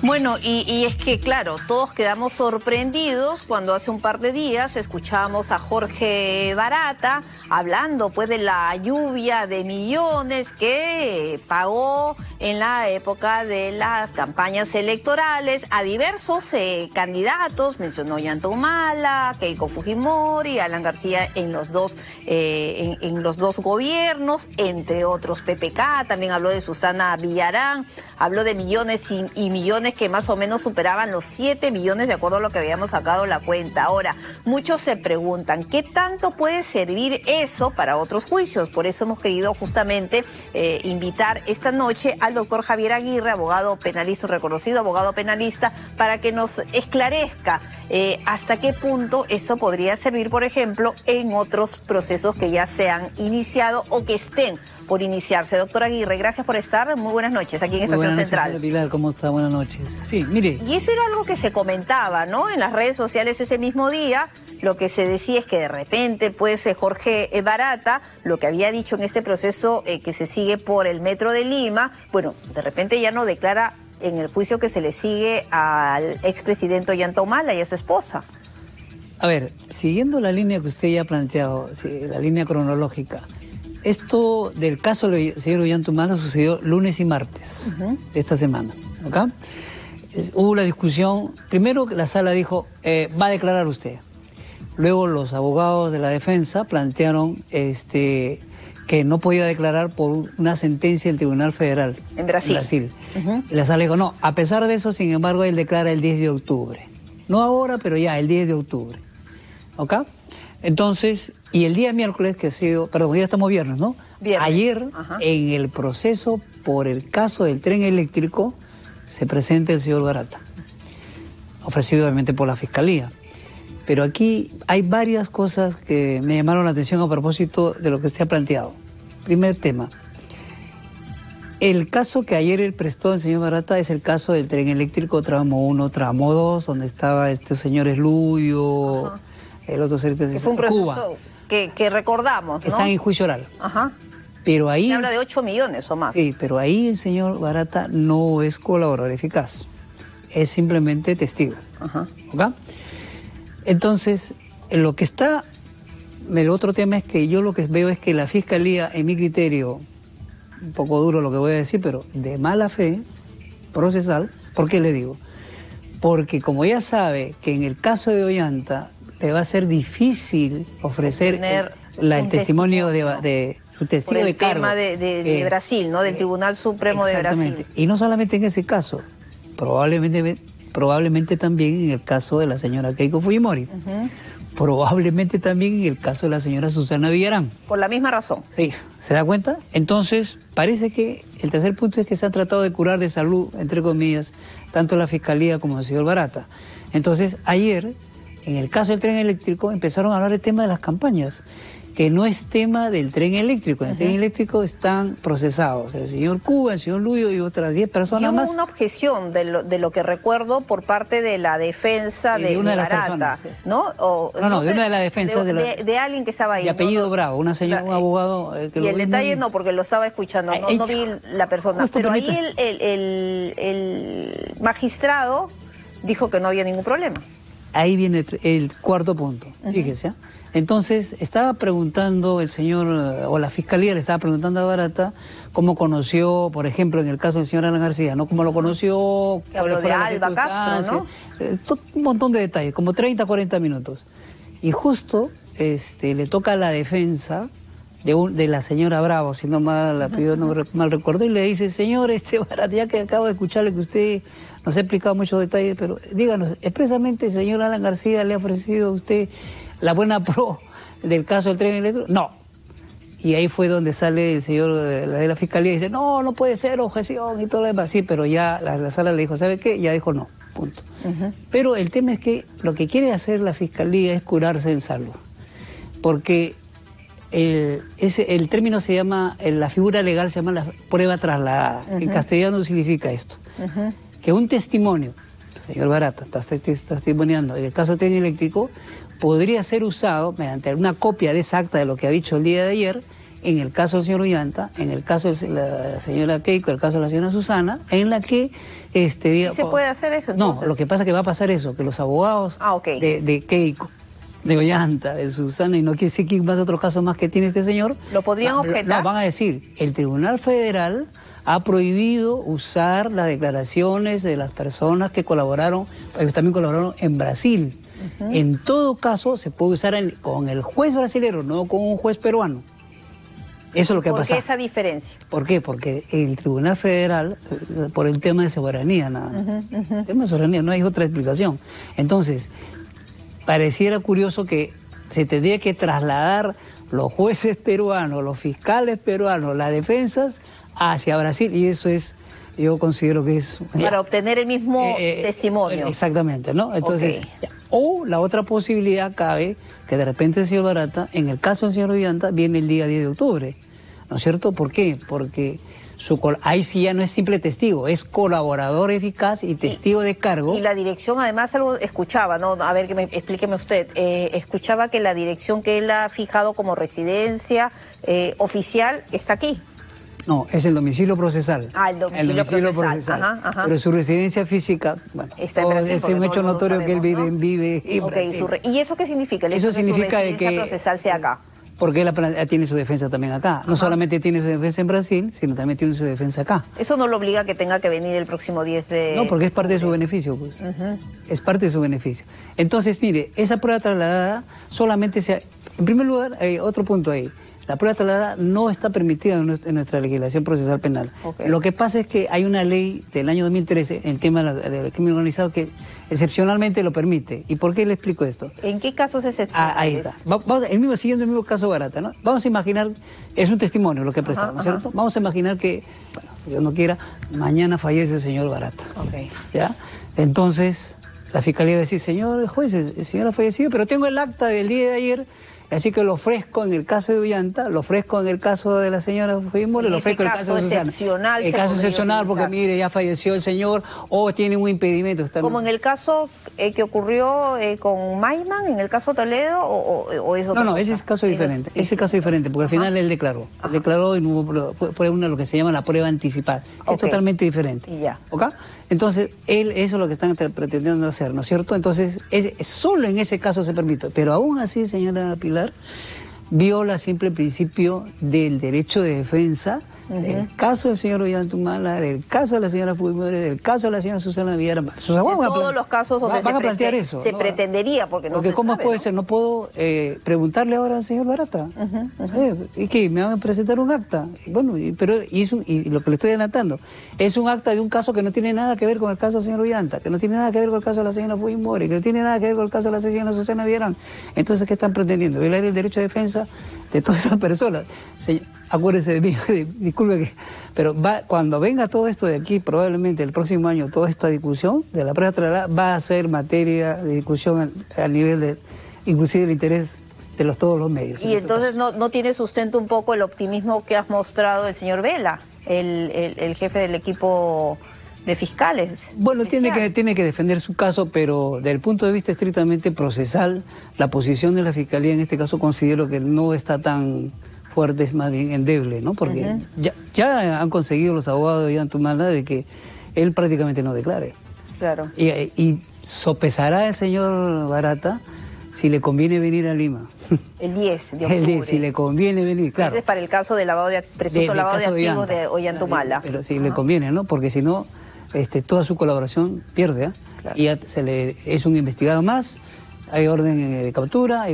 Bueno, y es que, claro, todos quedamos sorprendidos cuando hace un par de días escuchábamos a Jorge Barata hablando pues de la lluvia de millones que pagó en la época de las campañas electorales a diversos candidatos. Mencionó Ollanta Humala, Keiko Fujimori, Alan García en los dos gobiernos, entre otros. PPK también habló de Susana Villarán, habló de millones y millones que más o menos superaban los 7 millones de acuerdo a lo que habíamos sacado la cuenta. Ahora, muchos se preguntan, ¿qué tanto puede servir eso para otros juicios? Por eso hemos querido justamente invitar esta noche al doctor Javier Aguirre, abogado penalista, reconocido abogado penalista, para que nos esclarezca hasta qué punto esto podría servir, por ejemplo, en otros procesos que ya se han iniciado o que estén por iniciarse. Doctor Aguirre, gracias por estar. Muy buenas noches aquí en Estación Central. Señora Pilar, ¿cómo está? Buenas noches. Sí, mire. Y eso era algo que se comentaba, ¿no? En las redes sociales ese mismo día, lo que se decía es que de repente, pues, Jorge Barata, lo que había dicho en este proceso que se sigue por el Metro de Lima, bueno, de repente ya no declara en el juicio que se le sigue al expresidente Ollanta Humala y a su esposa. A ver, siguiendo la línea que usted ya ha planteado, la línea cronológica, esto del caso del señor Ollanta Humala sucedió lunes y martes de esta semana, ¿ok? Hubo la discusión, primero la sala dijo, va a declarar usted. Luego los abogados de la defensa plantearon que no podía declarar por una sentencia del Tribunal Federal. En Brasil. Y la sala dijo, no, a pesar de eso, sin embargo, él declara el 10 de octubre. No ahora, pero ya, el 10 de octubre. ¿Ok? Entonces, y el día miércoles, que ha sido, perdón, ya estamos viernes, ¿no? Viernes. Ayer, en el proceso por el caso del tren eléctrico, se presenta el señor Barata, ofrecido obviamente por la Fiscalía. Pero aquí hay varias cosas que me llamaron la atención a propósito de lo que usted ha planteado. Primer tema. El caso que ayer él prestó el señor Barata es el caso del tren eléctrico tramo 1, tramo 2, donde estaba estos señores Luyo, el otro ser de fue un proceso que recordamos, ¿no? Está en juicio oral. Pero ahí... Se habla de 8 millones o más. Sí, pero ahí el señor Barata no es colaborador eficaz. Es simplemente testigo. ¿Ok? Entonces, lo que está... El otro tema es que yo lo que veo es que la Fiscalía, en mi criterio, un poco duro lo que voy a decir, pero de mala fe procesal, ¿por qué le digo? Porque como ya sabe que en el caso de Ollanta le va a ser difícil ofrecer el testimonio de su testigo de cargo. Por el tema de Brasil, ¿no? Del Tribunal Supremo de Brasil. Y no solamente en ese caso, probablemente también en el caso de la señora Keiko Fujimori. Probablemente también en el caso de la señora Susana Villarán. Por la misma razón. Sí, ¿se da cuenta? Entonces, parece que el tercer punto es que se han tratado de curar de salud, entre comillas, tanto la Fiscalía como el señor Barata. Entonces, ayer, en el caso del tren eléctrico, empezaron a hablar del tema de las campañas, que no es tema del tren eléctrico. En el tren eléctrico están procesados el señor Cuba, el señor Luyo y otras 10 personas más. Y hubo una objeción de lo que recuerdo por parte de la defensa de una de las Barata, personas, ¿no? O, no, de una de las defensas de alguien que estaba ahí. De apellido Bravo, una señora, un abogado. Que y el detalle no, porque lo estaba escuchando, no vi la persona. Pero ahí el magistrado dijo que no había ningún problema. Ahí viene el cuarto punto, fíjese. Entonces, estaba preguntando el señor, o la Fiscalía le estaba preguntando a Barata cómo conoció, por ejemplo, en el caso del señor Alan García, ¿no? Cómo lo conoció, que habló de Alba Castro, ¿no? Un montón de detalles, como 30, 40 minutos. Y justo le toca a la defensa de la señora Bravo, si no mal recuerdo, y le dice, señor Barata, ya que acabo de escucharle que usted nos ha explicado muchos detalles, pero díganos, expresamente el señor Alan García le ha ofrecido a usted la buena pro del caso del tren eléctrico. No. Y ahí fue donde sale el señor de la Fiscalía y dice, no puede ser, objeción y todo lo demás. Sí, pero ya la sala le dijo, ¿sabe qué? Ya dijo no, punto. Pero el tema es que lo que quiere hacer la Fiscalía es curarse en salud. Porque el término se llama, la figura legal se llama la prueba trasladada. En castellano significa esto. Que un testimonio, señor Barata, está testimoniando, en el caso del tren eléctrico, podría ser usado mediante una copia de esa acta de lo que ha dicho el día de ayer en el caso del señor Ollanta, en el caso de la señora Keiko, en el caso de la señora Susana, en la que... ¿Y se puede hacer eso entonces? No, lo que pasa es que va a pasar eso, que los abogados de Keiko, de Ollanta, de Susana, y no quiere decir que más otros casos más que tiene este señor... ¿Lo podrían objetar? No, van a decir, el Tribunal Federal ha prohibido usar las declaraciones de las personas que colaboraron, ellos también colaboraron en Brasil. En todo caso, se puede usar con el juez brasilero, no con un juez peruano. Eso es lo que pasa. ¿Por qué esa diferencia? ¿Por qué? Porque el Tribunal Federal, por el tema de soberanía nada más. El tema de soberanía, no hay otra explicación. Entonces, pareciera curioso que se tendría que trasladar los jueces peruanos, los fiscales peruanos, las defensas hacia Brasil, y eso es, yo considero que es... Para obtener el mismo testimonio. Exactamente, ¿no? Entonces, o la otra posibilidad cabe que de repente el señor Barata, en el caso del señor Ollanta, viene el día 10 de octubre, ¿no es cierto? ¿Por qué? Porque ahí sí ya no es simple testigo, es colaborador eficaz y testigo de cargo. Y la dirección, además, algo escuchaba, ¿no? A ver, explíqueme usted. Escuchaba que la dirección que él ha fijado como residencia oficial está aquí. No, es el domicilio procesal. Ah, el domicilio procesal. Ajá. Pero su residencia física, bueno, está en Brasil, es un hecho notorio que él vive en Brasil. ¿Y eso qué significa? Eso significa que su residencia procesal sea acá. Porque él tiene su defensa también acá. No solamente tiene su defensa en Brasil, sino también tiene su defensa acá. ¿Eso no lo obliga a que tenga que venir el próximo 10 de...? No, porque es parte de su beneficio, pues. Es parte de su beneficio. Entonces, mire, esa prueba trasladada solamente se... En primer lugar, hay otro punto ahí. La prueba trasladada no está permitida en nuestra legislación procesal penal. Lo que pasa es que hay una ley del año 2013, en el tema del crimen organizado, que excepcionalmente lo permite. ¿Y por qué le explico esto? ¿En qué casos excepcionales? Ahí está. Vamos, siguiendo el mismo caso Barata, ¿no? Vamos a imaginar, es un testimonio lo que prestamos, ¿cierto? Vamos a imaginar que, bueno, Dios no quiera, mañana fallece el señor Barata. ¿Ya? Entonces, la fiscalía va a decir, señor juez, el señor ha fallecido, pero tengo el acta del día de ayer. Así que lo ofrezco en el caso de Ollanta, lo ofrezco en el caso de la señora Fujimori, lo ofrezco en el caso de Susana. El caso excepcional porque mire, ya falleció el señor o tiene un impedimento. Como en el caso que ocurrió con Maiman, en el caso Toledo, o es otra cosa? No, ese es caso diferente. Ese caso es diferente porque al final él declaró. Declaró y no hubo lo que se llama la prueba anticipada. Es totalmente diferente. Y ya. ¿Ok? Entonces, eso es lo que están pretendiendo hacer, ¿no es cierto? Entonces, solo en ese caso se permite. Pero aún así, señora Pilar, viola siempre el principio del derecho de defensa del caso del señor Ollanta Humala, del caso de la señora Fujimori, del caso de la señora Susana Villarán. Todos los casos donde van a plantear eso. Se pretendería, porque no se ¿cómo sabe, puede ser? No puedo preguntarle ahora al señor Barata. ¿Y qué? ¿Me van a presentar un acta? Bueno, pero lo que le estoy adelantando, es un acta de un caso que no tiene nada que ver con el caso del señor Ollanta, que no tiene nada que ver con el caso de la señora Fujimori, que no tiene nada que ver con el caso de la señora Susana Villarán. Entonces, ¿qué están pretendiendo? Violar el derecho de defensa de todas esas personas. Señor, acuérdese de mí, disculpe pero cuando venga todo esto de aquí, probablemente el próximo año, toda esta discusión de la prueba trasladada va a ser materia de discusión al nivel de, inclusive el interés de todos los medios. Y entonces no tiene sustento un poco el optimismo que has mostrado el señor Vela, el jefe del equipo de fiscales. Bueno, tiene que defender su caso, pero desde el punto de vista estrictamente procesal, la posición de la Fiscalía en este caso considero que no está tan fuerte, es más bien endeble, ¿no? Porque ya han conseguido los abogados de Ollanta Humala de que él prácticamente no declare. Claro. Y sopesará el señor Barata si le conviene venir a Lima. El 10 de octubre. El 10, si le conviene venir, claro. Ese es para el caso de presunto lavado de activos de Ollanta Humala. Pero si le conviene, ¿no? Porque si no, toda su colaboración pierde, Claro. Y ya es un investigado más, hay orden de captura,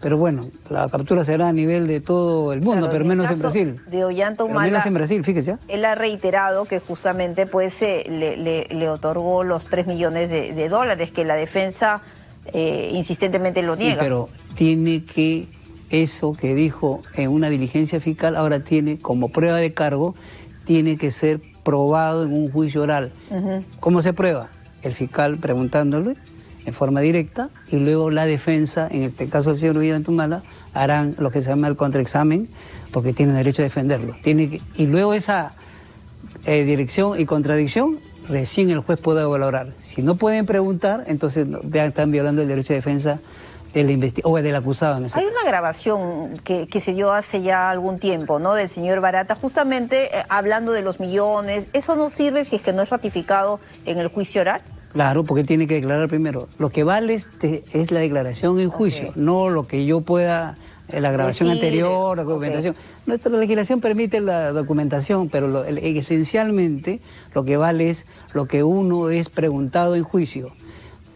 pero bueno, la captura será a nivel de todo el mundo, pero menos en Brasil. De Ollanta Humala, menos en Brasil, fíjese. Él ha reiterado que justamente pues le otorgó los 3 millones de dólares, que la defensa insistentemente lo niega. Sí, pero tiene que, eso que dijo en una diligencia fiscal, ahora tiene como prueba de cargo, tiene que ser probado en un juicio oral. ¿Cómo se prueba? El fiscal preguntándole en forma directa y luego la defensa, en este caso el señor Ollanta Humala, harán lo que se llama el contraexamen porque tienen derecho a defenderlo. Y luego esa dirección y contradicción, recién el juez puede valorar. Si no pueden preguntar, entonces están violando el derecho de defensa del acusado en ese Hay caso. una grabación que se dio hace ya algún tiempo, ¿no?, del señor Barata, justamente hablando de los millones. ¿Eso no sirve si es que no es ratificado en el juicio oral? Claro, porque tiene que declarar primero. Lo que vale es la declaración en juicio, no lo que yo pueda, la grabación anterior, la documentación. Nuestra legislación permite la documentación, pero esencialmente lo que vale es lo que uno es preguntado en juicio,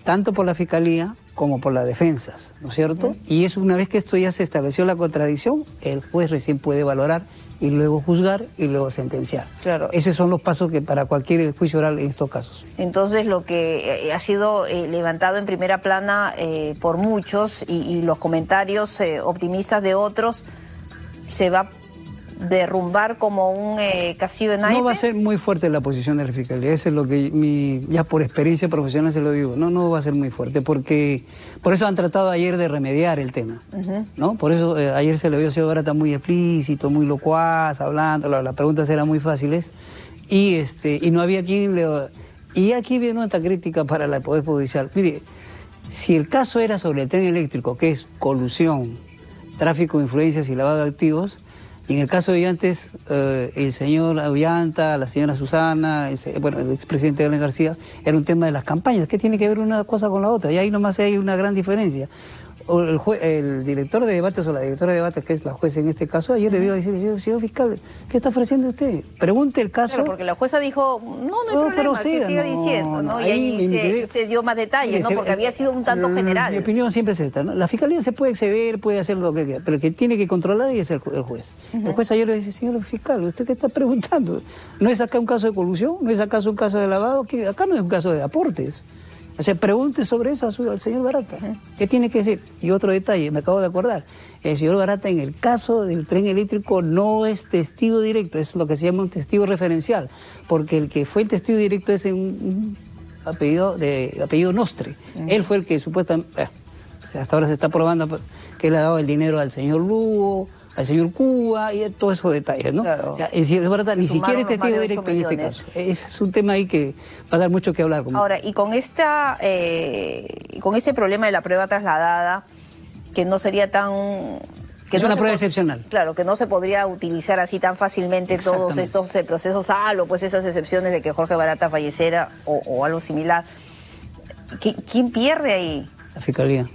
tanto por la Fiscalía como por las defensas, ¿no es cierto? Y es una vez que esto ya se estableció la contradicción, el juez recién puede valorar y luego juzgar y luego sentenciar. Claro. Esos son los pasos que para cualquier juicio oral en estos casos. Entonces lo que ha sido levantado en primera plana por muchos y los comentarios optimistas de otros, se va a derrumbar como un castillo de naipes. No va a ser muy fuerte la posición de la Fiscalía, eso es lo que ya por experiencia profesional se lo digo, no va a ser muy fuerte, porque por eso han tratado ayer de remediar el tema, ¿no? Por eso ayer se le vio a señor Barata muy explícito, muy locuaz, hablando, las preguntas eran muy fáciles, y no había quien le... Y aquí viene una crítica para el Poder Judicial. Mire, si el caso era sobre el tren eléctrico, que es colusión, tráfico de influencias y lavado de activos, y en el caso de Ollantes, el señor Ollanta, la señora Susana, el expresidente Alan García, era un tema de las campañas. ¿Qué tiene que ver una cosa con la otra? Y ahí nomás hay una gran diferencia. El director de debates o la directora de debates, que es la jueza en este caso, ayer debió decir, señor fiscal, ¿qué está ofreciendo usted? Pregunte el caso. Claro, porque la jueza dijo, no hay problema, proceda, que siga diciendo, ¿no? Y ahí se dio más detalles, ¿no? Porque había sido un tanto general. Mi opinión siempre es esta, ¿no? La fiscalía se puede exceder, puede hacer lo que quiera, pero el que tiene que controlar es el juez. El juez ayer le dice, señor fiscal, ¿usted qué está preguntando? ¿No es acá un caso de colusión? ¿No es acaso un caso de lavado? Acá no es un caso de aportes. O sea, pregunte sobre eso al señor Barata. ¿Qué tiene que decir? Y otro detalle, me acabo de acordar. El señor Barata, en el caso del tren eléctrico, no es testigo directo, es lo que se llama un testigo referencial, porque el que fue el testigo directo es un apellido Nostre. Él fue el que supuestamente, hasta ahora se está probando que le ha dado el dinero al señor Lugo, al señor Cuba y todos esos detalles, ¿no? Claro. O sea, el señor Barata ni siquiera es testigo directo en este caso. Es un tema ahí que va a dar mucho que hablar. Ahora, y con este problema de la prueba trasladada, que no sería tan... es una prueba excepcional. Claro, que no se podría utilizar así tan fácilmente todos estos procesos, salvo pues esas excepciones de que Jorge Barata falleciera o algo similar. ¿Quién pierde ahí? La Fiscalía.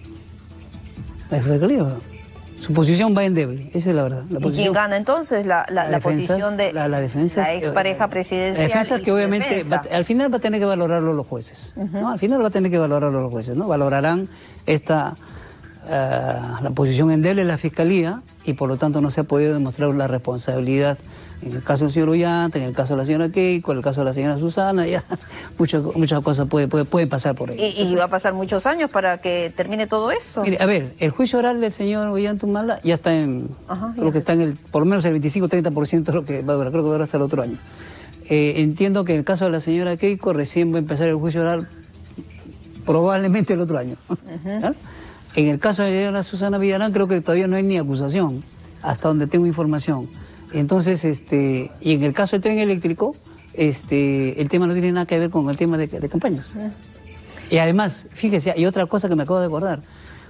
La Fiscalía, su posición va endeble, esa es la verdad. ¿Y quién gana entonces? La posición de la defensa, la expareja presidencial. La defensa que obviamente al final va a tener que valorarlo los jueces, ¿no? Al final va a tener que valorarlo los jueces, ¿no? Valorarán la posición endeble de la Fiscalía y por lo tanto no se ha podido demostrar la responsabilidad en el caso del señor Ollanta, en el caso de la señora Keiko, en el caso de la señora Susana, ya muchas cosas pueden pasar por ahí. ¿Y va a pasar muchos años para que termine todo eso? Mire, a ver, el juicio oral del señor Ollanta Humala ya está creo que está en por lo menos el 25-30% de lo que va a durar, creo que va a durar hasta el otro año. Entiendo que en el caso de la señora Keiko recién va a empezar el juicio oral probablemente el otro año. En el caso de la Susana Villarán creo que todavía no hay ni acusación, hasta donde tengo información. Entonces, y en el caso del tren eléctrico, el tema no tiene nada que ver con el tema de campañas. Y además, fíjese, hay otra cosa que me acabo de acordar.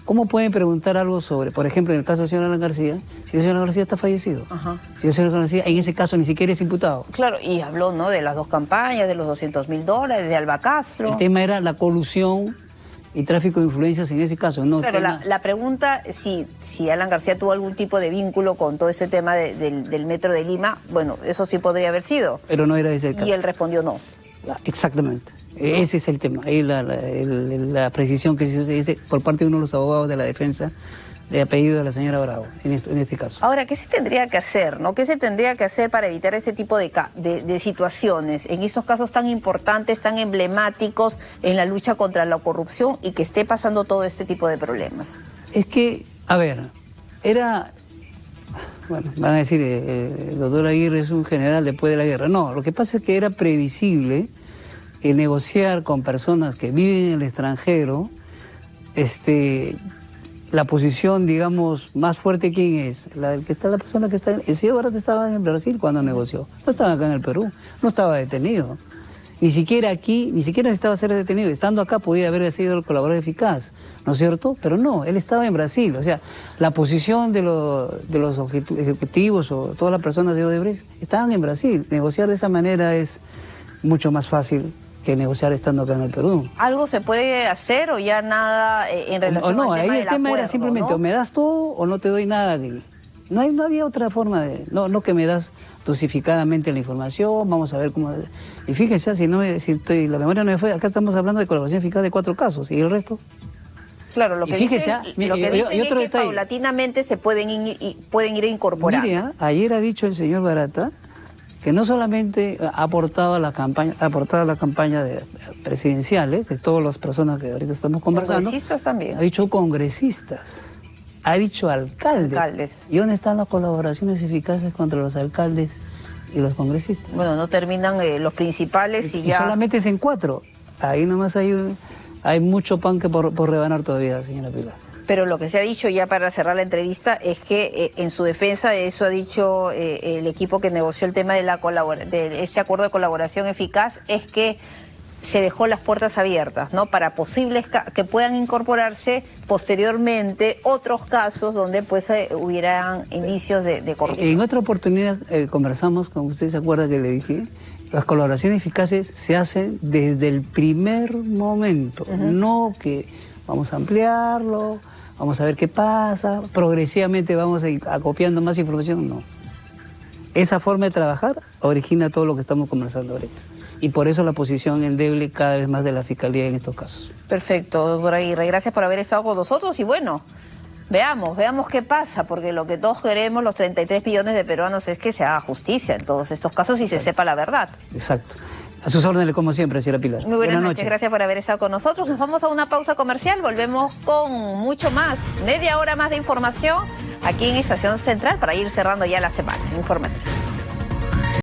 ¿Cómo pueden preguntar algo sobre, por ejemplo, en el caso del señor Alan García, si el señor Alan García está fallecido? Si el señor Alan García en ese caso ni siquiera es imputado. Claro, y habló, ¿no?, de las dos campañas, de los $200.000, de Alba Castro. El tema era la colusión y tráfico de influencias en ese caso. No, claro, la pregunta, si Alan García tuvo algún tipo de vínculo con todo ese tema del metro de Lima, bueno, eso sí podría haber sido. Pero no era ese el caso. Y él respondió no. Exactamente. ¿No? Ese es el tema. Ahí la precisión que se dice por parte de uno de los abogados de la defensa de apellido de la señora Bravo, en este caso. Ahora, ¿qué se tendría que hacer, no? ¿Qué se tendría que hacer para evitar ese tipo de situaciones, en estos casos tan importantes, tan emblemáticos en la lucha contra la corrupción y que esté pasando todo este tipo de problemas? Es que, a ver, bueno, van a decir, el doctor Aguirre es un general después de la guerra. No, lo que pasa es que era previsible que negociar con personas que viven en el extranjero, la posición, digamos, más fuerte, ¿quién es? La persona que está... El señor Barata estaba en Brasil cuando negoció. No estaba acá en el Perú, no estaba detenido. Ni siquiera aquí, ni siquiera necesitaba ser detenido. Estando acá podía haber sido el colaborador eficaz, ¿no es cierto? Pero no, él estaba en Brasil. O sea, la posición de los ejecutivos o todas las personas de Odebrecht estaban en Brasil. Negociar de esa manera es mucho más fácil que negociar estando acá en el Perú. ¿Algo se puede hacer o ya nada en relación al tema ahí el tema acuerdo, era simplemente, ¿no? o me das todo o no te doy nada. No había otra forma de... No que me das dosificadamente la información, vamos a ver cómo... Y fíjense, la memoria no me fue, acá estamos hablando de colaboración eficaz de 4 casos, ¿y el resto? Claro, lo que fíjese, dicen es que paulatinamente se pueden ir incorporando. Mire, ayer ha dicho el señor Barata que no solamente ha aportado a la campaña de presidenciales, de todas las personas que ahorita estamos conversando. Congresistas también. Ha dicho congresistas, ha dicho alcaldes. ¿Y dónde están las colaboraciones eficaces contra los alcaldes y los congresistas? Bueno, no terminan los principales y ya... solamente es en 4. Ahí nomás hay mucho pan que por rebanar todavía, señora Pilar. Pero lo que se ha dicho ya para cerrar la entrevista es que en su defensa, eso ha dicho el equipo que negoció el tema de este acuerdo de colaboración eficaz, es que se dejó las puertas abiertas, ¿no? Para posibles que puedan incorporarse posteriormente otros casos donde pues hubieran indicios de corrupción. En otra oportunidad conversamos, como usted se acuerda que le dije, las colaboraciones eficaces se hacen desde el primer momento, no que vamos a ampliarlo, vamos a ver qué pasa, progresivamente vamos acopiando más información, no. Esa forma de trabajar origina todo lo que estamos conversando ahorita. Y por eso la posición endeble cada vez más de la Fiscalía en estos casos. Perfecto, doctora Aguirre, gracias por haber estado con nosotros y bueno, veamos qué pasa, porque lo que todos queremos, los 33 millones de peruanos, es que se haga justicia en todos estos casos y se sepa la verdad. Exacto. A sus órdenes, como siempre, señora Pilar. Muy buenas noches, gracias por haber estado con nosotros. Nos vamos a una pausa comercial, volvemos con mucho más, media hora más de información aquí en Estación Central para ir cerrando ya la semana informativa.